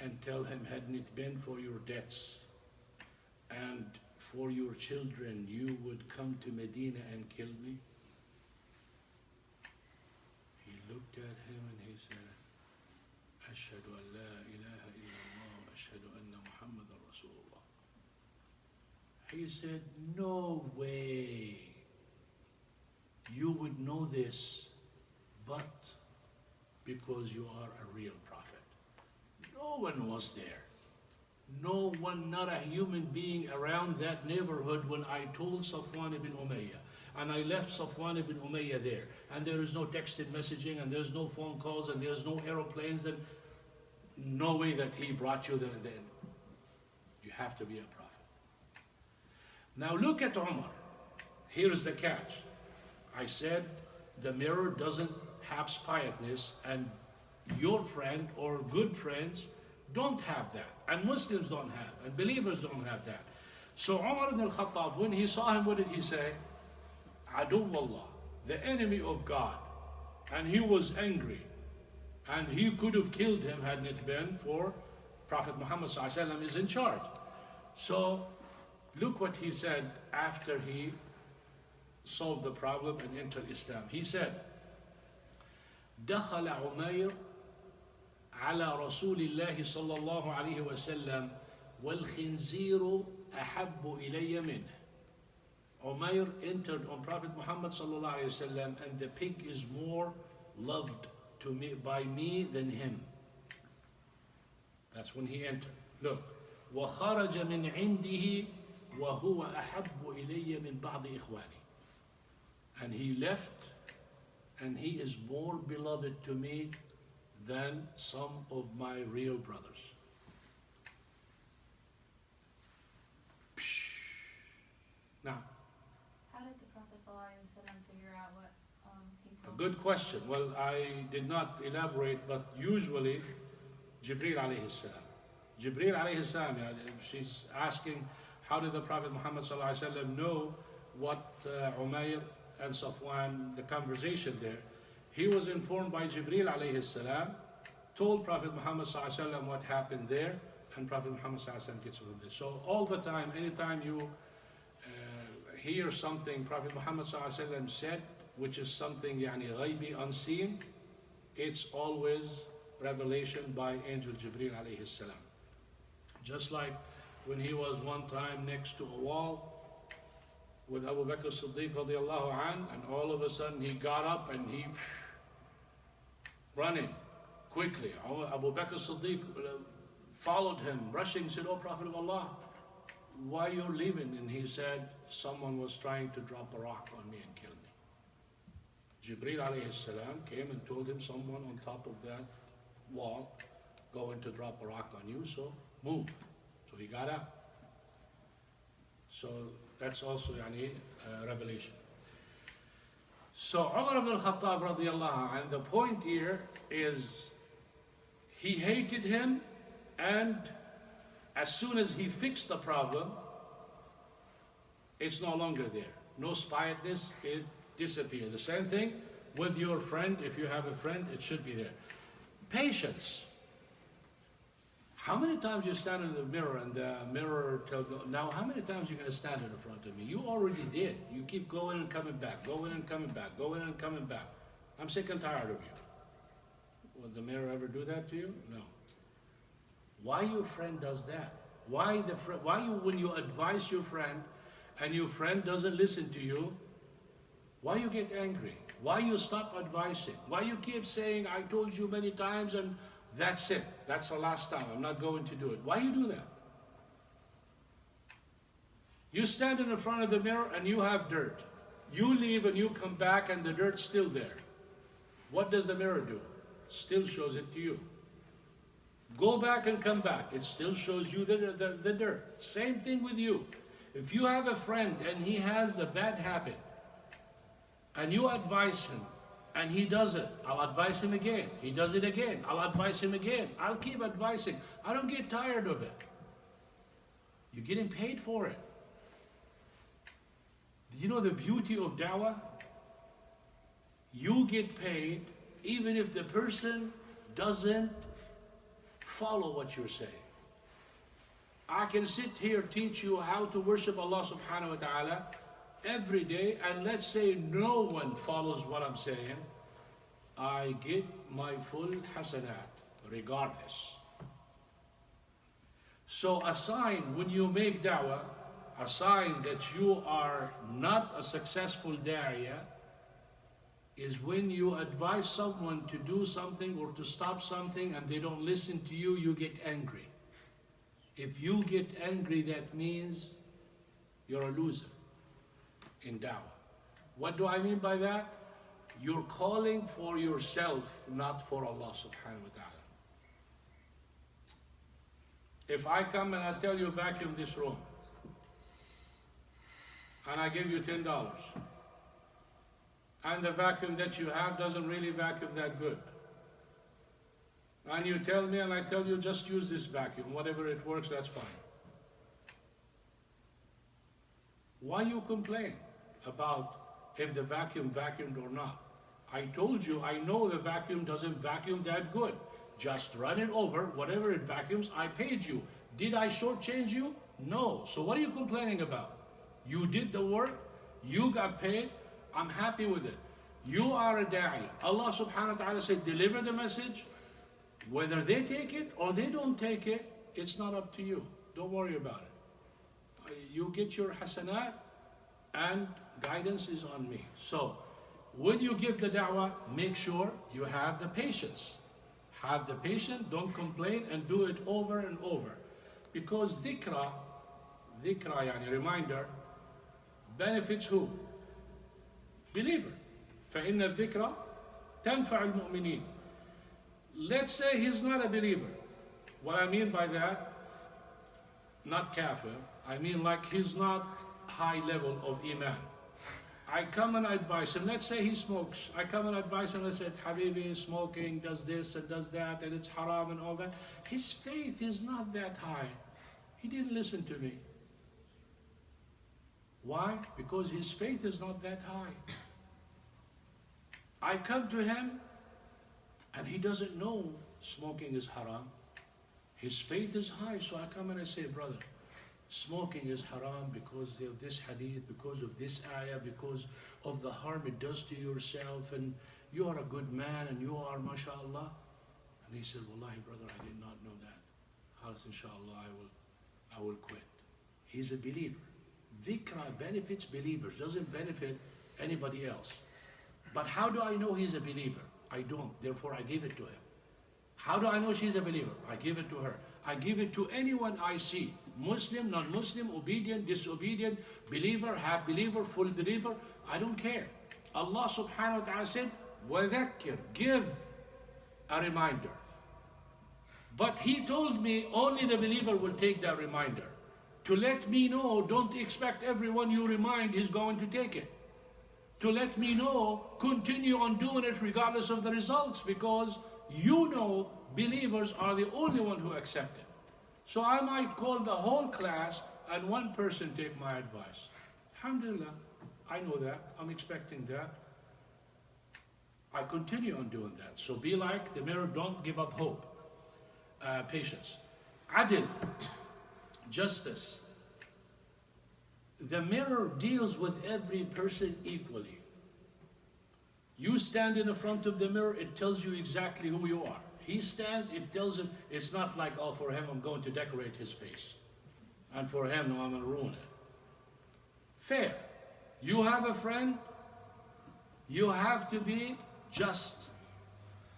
and tell him, hadn't it been for your debts and for your children, you would come to Medina and kill me? He looked at him and he said, Ashhadu an la ilaha illallah wa ashhadu anna Muhammadan Rasulullah. He said, no way. You would know this, but because you are a real prophet. No one was there. No one, not a human being around that neighborhood when I told Safwan ibn Umayyah. And I left Safwan ibn Umayyah there. And there is no texted messaging, and there's no phone calls, and there's no aeroplanes, and no way that he brought you there then. You have to be a prophet. Now look at Umar. Here is the catch. I said the mirror doesn't have spiousness, and your friend or good friends don't have that. And Muslims don't have, and believers don't have that. So Umar ibn al-Khattab, when he saw him, what did he say? Adu Allah, the enemy of God. And he was angry. And he could have killed him hadn't it been for Prophet Muhammad ﷺ is in charge. So look what he said after he solved the problem and entered Islam. He said, دخل عمير على رسول الله صلى الله عليه وسلم والخنزير أحب إلي منه. Umayr entered on Prophet Muhammad صلى الله عليه وسلم, and the pig is more loved to me by me than him. That's when he entered. Look, وخرج من عنده وهو أحب إلي من بعض إخواني. And he left, and he is more beloved to me than some of my real brothers. Now, how did the Prophet ﷺ figure out what he a told good question. Well, I did not elaborate, but usually Jibreel alayhi salam. Jibreel alayhi salam, she's asking, How did the Prophet Muhammad ﷺ know what Umayr and Safwan, the conversation there? He was informed by Jibreel alayhi salam, told Prophet Muhammad ﷺ what happened there, and Prophet Muhammad ﷺ gets from this. So all the time, anytime you hear something Prophet Muhammad ﷺ said, which is something yani ghaibi, unseen, it's always revelation by Angel Jibreel alayhi salam. Just like when he was one time next to a wall with Abu Bakr as-Siddiq radiallahu an, and all of a sudden he got up and he running quickly. Abu Bakr as-Siddiq followed him, rushing, said, "Oh Prophet of Allah, why you're leaving?" And he said, "Someone was trying to drop a rock on me and kill me." Jibreel alayhi salam came and told him, someone on top of that wall going to drop a rock on you, so move. So he got up. So that's also revelation. So Umar ibn al-Khattab radiallahu anh, the point here is he hated him, and as soon as he fixed the problem, it's no longer there. No spitefulness, it disappeared. The same thing with your friend. If you have a friend, it should be there. Patience. How many times you stand in the mirror and the mirror tells you, now how many times you're going to stand in front of me? You already did. You keep going and coming back, going and coming back, going and coming back. I'm sick and tired of you. Will the mirror ever do that to you? No. Why your friend does that? Why you, when you advise your friend and your friend doesn't listen to you, why you get angry? Why you stop advising? Why you keep saying, I told you many times and that's it. That's the last time. I'm not going to do it. Why you do that? You stand in the front of the mirror and you have dirt. You leave and you come back and the dirt's still there. What does the mirror do? Still shows it to you. Go back and come back. It still shows you the dirt. Same thing with you. If you have a friend and he has a bad habit and you advise him and he does it, I'll advise him again. He does it again. I'll advise him again. I'll keep advising. I don't get tired of it. You're getting paid for it. Do you know the beauty of da'wah? You get paid even if the person doesn't follow what you're saying. I can sit here, teach you how to worship Allah subhanahu wa ta'ala every day, and let's say no one follows what I'm saying, I get my full hasanat regardless. So a sign when you make da'wah, a sign that you are not a successful da'iyah, is when you advise someone to do something or to stop something and they don't listen to you, you get angry. If you get angry, that means you're a loser in da'wah. What do I mean by that? You're calling for yourself, not for Allah subhanahu wa ta'ala. If I come and I tell you vacuum this room, and I give you $10, and the vacuum that you have doesn't really vacuum that good, and you tell me and I tell you just use this vacuum, whatever it works, that's fine. Why you complain about if the vacuum vacuumed or not? I told you, I know the vacuum doesn't vacuum that good. Just run it over, whatever it vacuums, I paid you. Did I shortchange you? No. So what are you complaining about? You did the work, you got paid, I'm happy with it. You are a da'i. Allah subhanahu wa ta'ala said, deliver the message. Whether they take it or they don't take it, it's not up to you. Don't worry about it. You get your hasanat and guidance is on me. So, when you give the da'wah, make sure you have the patience. Have the patience, don't complain, and do it over and over. Because dhikra, yani reminder, benefits who? Believer. فَإِنَّ الذِّكْرَ تَنْفَعُ الْمُؤْمِنِينَ. Let's say he's not a believer. What I mean by that, not kafir, I mean like he's not high level of iman. I come and advise him. Let's say he smokes. I come and advise him. I said, Habibi, smoking does this and does that, and it's haram and all that. His faith is not that high. He didn't listen to me. Why? Because his faith is not that high. I come to him and he doesn't know smoking is haram. His faith is high, so I come and I say, brother, smoking is haram because of this hadith, because of this ayah, because of the harm it does to yourself, and you are a good man and you are, mashallah. And he said, wallahi brother, I did not know that. Khalas, inshallah, I will quit. He's a believer. Dhikra benefits believers, doesn't benefit anybody else. But how do I know he's a believer? I don't, therefore I give it to him. How do I know she's a believer? I give it to her. I give it to anyone I see. Muslim, non-Muslim, obedient, disobedient, believer, half believer, full believer. I don't care. Allah subhanahu wa ta'ala said, وَذَكِّرْ, give a reminder. But he told me only the believer will take that reminder. To let me know, don't expect everyone you remind is going to take it. To let me know, continue on doing it regardless of the results, because you know believers are the only one who accept it. So I might call the whole class and one person take my advice. Alhamdulillah, I know that, I'm expecting that. I continue on doing that. So be like the mirror, don't give up hope. Patience. Adil, justice. The mirror deals with every person equally. You stand in the front of the mirror, it tells you exactly who you are. He stands, it tells him, it's not like, oh, for him I'm going to decorate his face. And for him, no, I'm going to ruin it. Fair. You have a friend, you have to be just.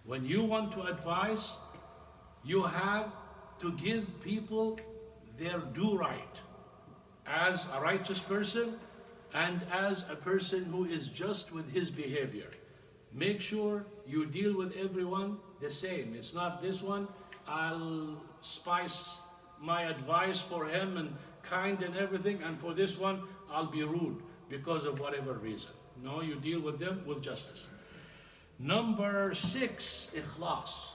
When you want to advise, you have to give people their due right. As a righteous person and as a person who is just with his behavior. Make sure you deal with everyone the same. It's not this one, I'll spice my advice for him and kind and everything, and for this one, I'll be rude because of whatever reason. No, you deal with them with justice. Number 6, ikhlas.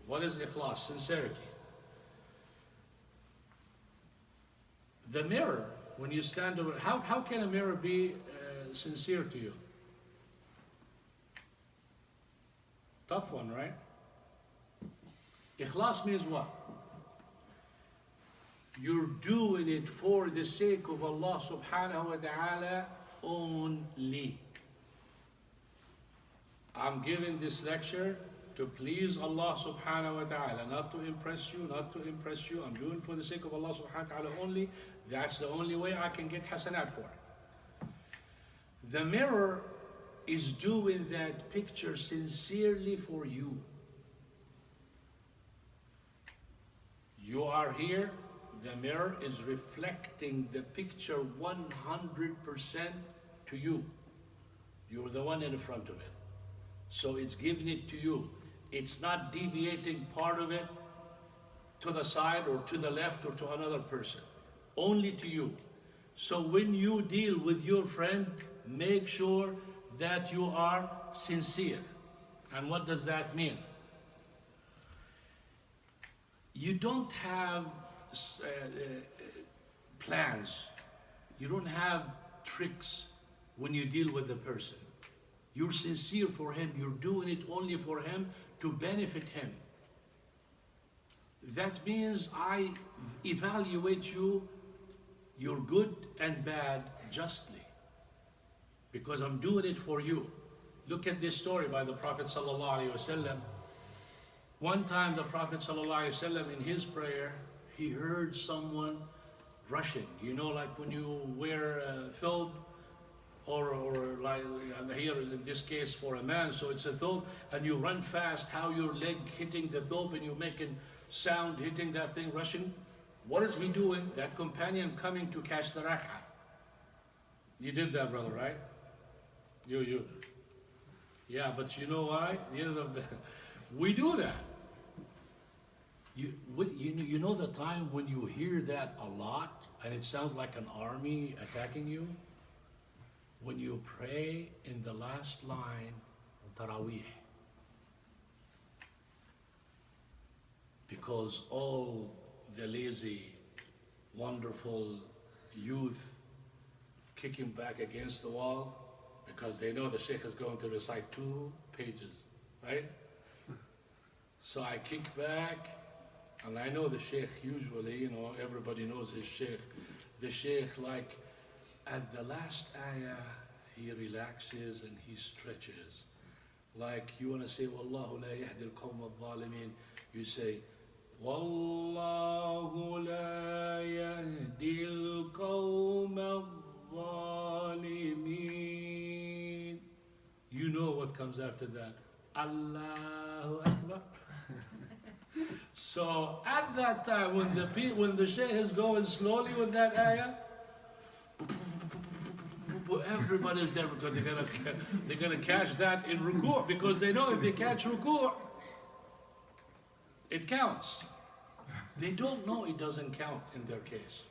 What is ikhlas? Sincerity. The mirror, when you stand over, how can a mirror be sincere to you? Tough one, right? Ikhlas means what? You're doing it for the sake of Allah subhanahu wa ta'ala only. I'm giving this lecture to please Allah subhanahu wa ta'ala, not to impress you, not to impress you. I'm doing it for the sake of Allah subhanahu wa ta'ala only. That's the only way I can get hasanat for it. The mirror is doing that picture sincerely for you. You are here, the mirror is reflecting the picture 100% to you. You're the one in the front of it. So it's giving it to you. It's not deviating part of it to the side or to the left or to another person. Only to you. So when you deal with your friend, make sure that you are sincere. And what does that mean? You don't have plans. You don't have tricks when you deal with the person. You're sincere for him. You're doing it only for him to benefit him. That means I evaluate you, your good and bad, justly. Because I'm doing it for you. Look at this story by the Prophet ﷺ. One time the Prophet ﷺ in his prayer, he heard someone rushing. You know, like when you wear a thobe, or like here in this case for a man, so it's a thobe, and you run fast, how your leg hitting the thobe and you're making sound, hitting that thing, rushing. What is he doing? That companion coming to catch the rak'ah. You did that, brother, right? You. Yeah, but you know why? We do that. You know the time when you hear that a lot and it sounds like an army attacking you? When you pray in the last line, Taraweeh. Because all the lazy, wonderful youth kicking back against the wall because they know the sheikh is going to recite 2 pages, right? So I kick back, and I know the sheikh usually, you know, everybody knows his sheikh. The sheikh, like, at the last ayah, he relaxes and he stretches. Like you want to say, Wallahu la yahdi al-qawm al-zalimin, you say, Wallahu la yahdi al-qawm al-zalimin. You know what comes after that. Allahu Akbar. So at that time, when the shaykh is going slowly with that ayah, everybody's there because they're gonna catch that in ruku', because they know if they catch ruku', it counts. They don't know it doesn't count in their case,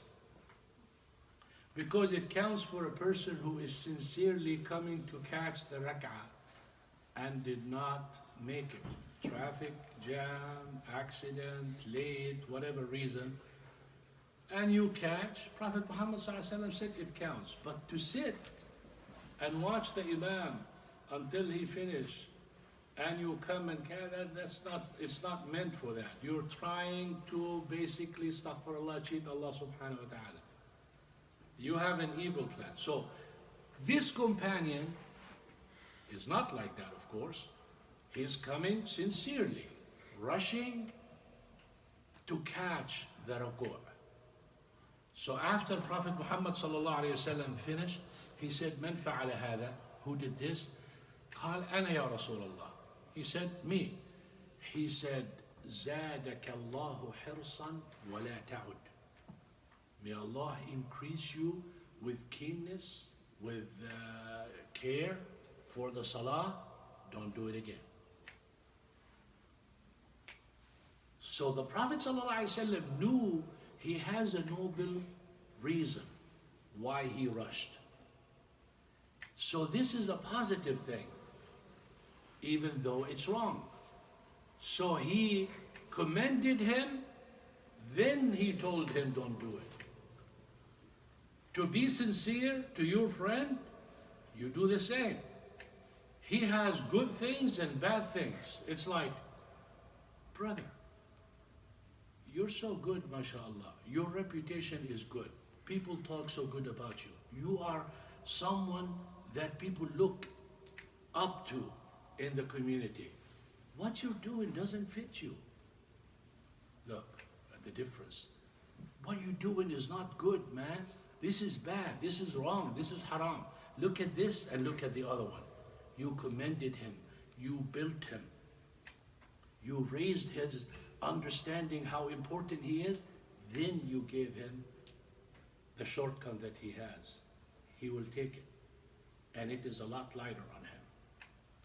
because it counts for a person who is sincerely coming to catch the rak'ah and did not make it. Traffic jam, accident, late, whatever reason, and you catch. Prophet Muhammad ﷺ said it counts. But to sit and watch the Imam until he finished, and you come and catch it's not meant for that. You're trying to basically, astaghfirullah, cheat Allah subhanahu wa ta'ala. You have an evil plan. So this companion is not like that, of course. He's coming sincerely, rushing to catch the ruku'. So after Prophet Muhammad sallallahu alayhi wa sallam finished, he said, Man fa'ala hadha? Who did this? قال أنا يا رسول الله. He said, me. He said, زادك الله حرصا ولا تعد. May Allah increase you with keenness, with care for the salah. Don't do it again. So the Prophet ﷺ knew he has a noble reason why he rushed. So this is a positive thing, even though it's wrong. So he commended him, then he told him, don't do it. To be sincere to your friend, you do the same. He has good things and bad things. It's like, brother, you're so good, mashallah. Your reputation is good. People talk so good about you. You are someone that people look up to in the community. What you're doing doesn't fit you. Look at the difference. What you're doing is not good, man. This is bad. This is wrong. This is haram. Look at this and look at the other one. You commended him. You built him. You raised his understanding how important he is. Then you gave him the shortcut that he has. He will take it. And it is a lot lighter on him.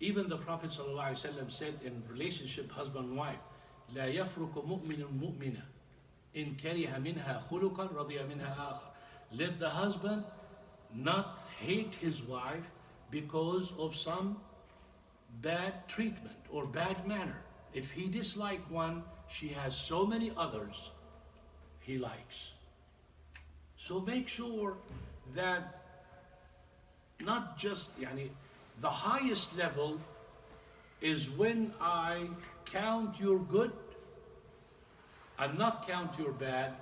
Even the Prophet ﷺ said in relationship husband and wife, لا يفرق مؤمن مؤمنة إن كره منها خلقا رضي منها آخر. Let the husband not hate his wife because of some bad treatment or bad manner. If he dislikes one, she has so many others he likes. So make sure that not just, the highest level is when I count your good and not count your bad,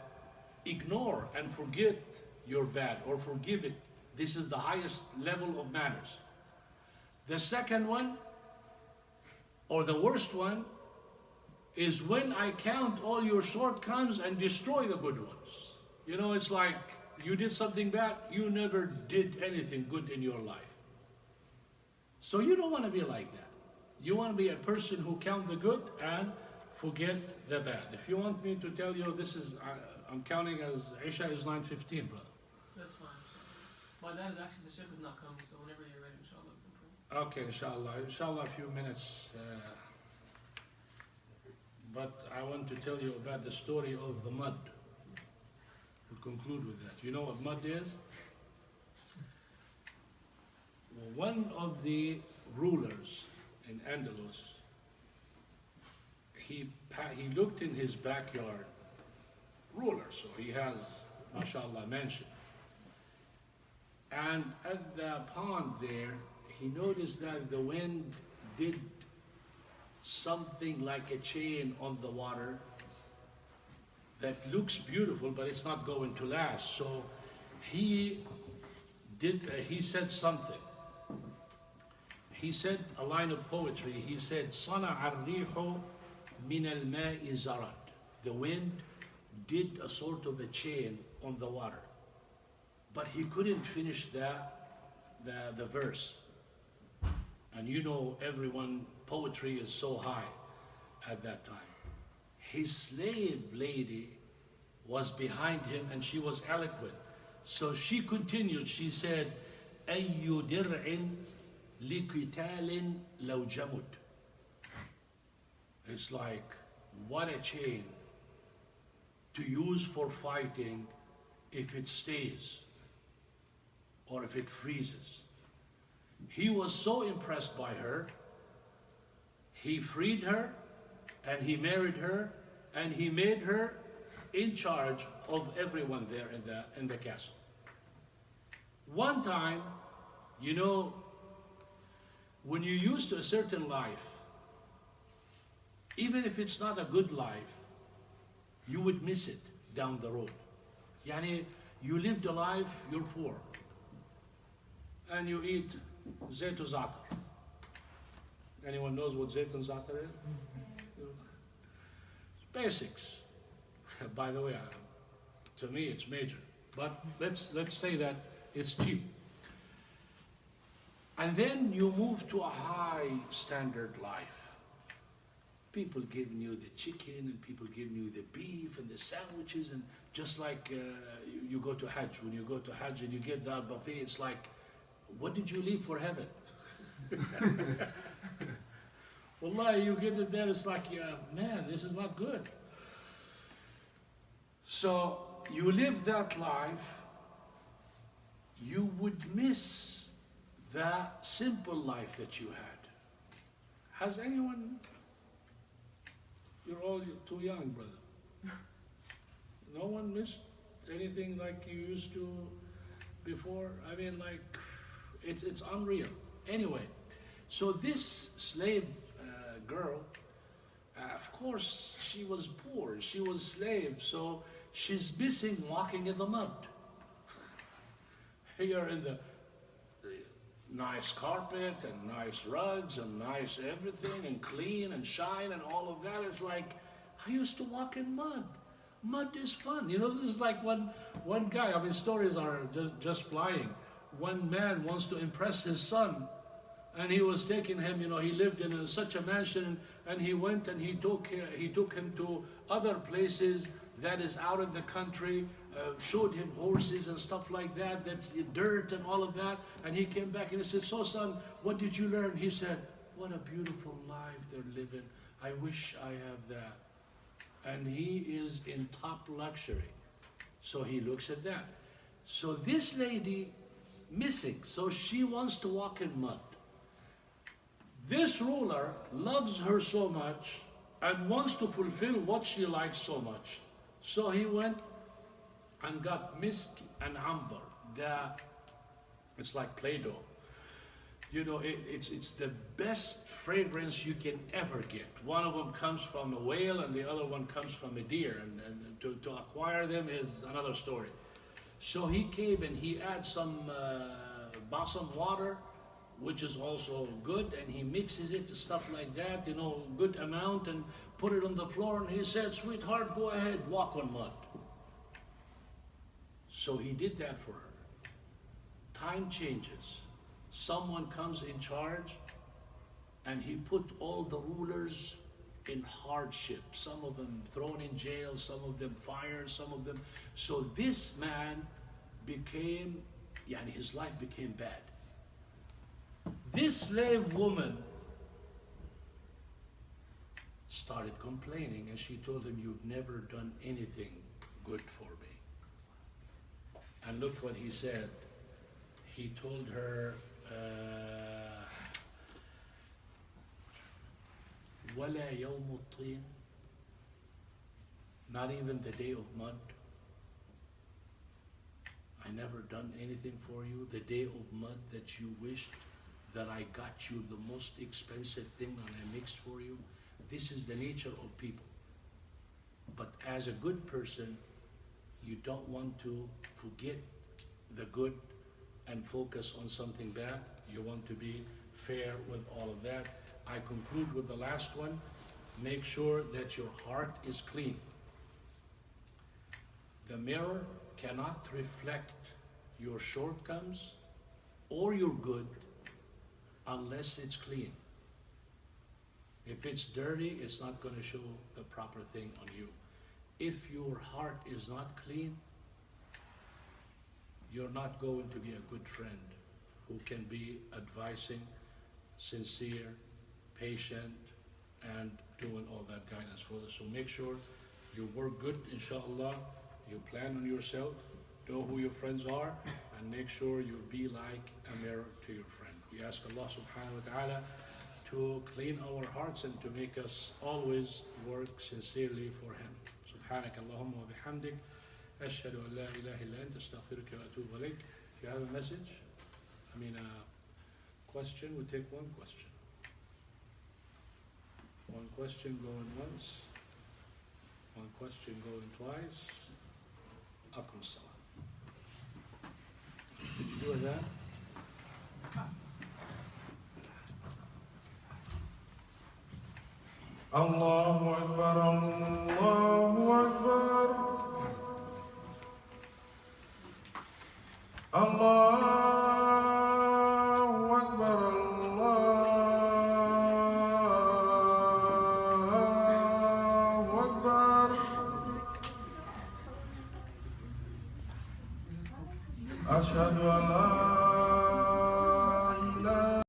ignore and forget your bad or forgive it. This is the highest level of manners. The second one, or the worst one, is when I count all your shortcomings and destroy the good ones. It's like you did something bad, you never did anything good in your life. So you don't want to be like that. You want to be a person who count the good and forget the bad. If you want me to tell you I'm counting as Isha is 9:15, brother. That's fine. My dad is actually, the sheikh is not coming, so whenever you're ready, inshallah, we can pray. Okay, inshallah. Inshallah, a few minutes. But I want to tell you about the story of the mud. We'll conclude with that. You know what mud is? One of the rulers in Andalus, he looked in his backyard, ruler, so he has, mashallah, mansion. And at the pond there, he noticed that the wind did something like a chain on the water that looks beautiful, but it's not going to last. So he said something. He said a line of poetry. He said, صَنَعَ الرِّيحُ مِنَ الْمَاءِ زَرَدْ. The wind did a sort of a chain on the water. But he couldn't finish the verse. And you know, everyone, poetry is so high at that time. His slave lady was behind him and she was eloquent. So she continued, she said, أَيُّ دِرْعٍ لِقِتَالٍ لَوْ جَمُدْ. It's like, what a chain to use for fighting if it stays or if it freezes. He was so impressed by her, he freed her and he married her and he made her in charge of everyone there in the castle. One time, you know, when you're used to a certain life, even if it's not a good life, you would miss it down the road. Yani, you lived a life, you're poor, and you eat zayt za'atar. Anyone knows what zayt za'atar is? Basics. By the way, to me it's major, but let's say that it's cheap. And then you move to a high standard life. People giving you the chicken and people giving you the beef and the sandwiches, and just like you go to Hajj. When you go to Hajj and you get that buffet, it's like, what did you leave for heaven? Wallahi, you get it there, it's like, yeah, man, this is not good. So you live that life, you would miss the simple life that you had. Has anyone, you're all too young, brother. No one missed anything like you used to before? I mean, like, it's unreal. Anyway, so this slave girl, of course, she was poor, she was slave, so she's missing walking in the mud. Here in the nice carpet and nice rugs and nice everything and clean and shine and all of that, it's like, I used to walk in mud. Mud is fun. You know, this is like one guy, I mean, stories are just flying. One man wants to impress his son, and he was taking him, you know, he lived in such a mansion, and he went and he took him to other places that is out in the country, showed him horses and stuff like that, that's dirt and all of that, and he came back and he said, so son, what did you learn? He said, what a beautiful life they're living. I wish I have that. And he is in top luxury. So he looks at that. So this lady, missing, so she wants to walk in mud. This ruler loves her so much and wants to fulfill what she likes so much. So he went and got misk and amber. It's like Play-Doh. You know, it's the best fragrance you can ever get. One of them comes from a whale and the other one comes from a deer. And to acquire them is another story. So he came and he adds some balsam water, which is also good, and he mixes it, stuff like that, you know, good amount, and put it on the floor, and he said, sweetheart, go ahead, walk on mud. So he did that for her. Time changes. Someone comes in charge, and he put all the rulers in hardship. Some of them thrown in jail, some of them fired, some of them. So this man became, his life became bad. This slave woman started complaining, and she told him, you've never done anything good for me. And look what he said. He told her, وَلَا يَوْمُ الطِّينِ, not even the day of mud. I never done anything for you. The day of mud that you wished that I got you the most expensive thing and I mixed for you. This is the nature of people. But as a good person, you don't want to forget the good and focus on something bad. You want to be fair with all of that. I conclude with the last one. Make sure that your heart is clean. The mirror cannot reflect your shortcomings or your good unless it's clean. If it's dirty, it's not going to show the proper thing on you. If your heart is not clean, you're not going to be a good friend who can be advising, sincere, patient, and doing all that guidance for us. So make sure you work good, inshallah. You plan on yourself, know who your friends are, and make sure you be like a mirror to your friend. We ask Allah subhanahu wa ta'ala to clean our hearts and to make us always work sincerely for Him. سبحانك اللهم وبحمدك أشهد أن لا إله إلا أنت أستغفرك وأتوب إليك. If you have a message, a question, we take one question. One question going once, one question going twice. Akum salam. Did you do that? Allahu Akbar, Allahu Akbar. Allahu Akbar, Allahu Akbar. Ashhadu an la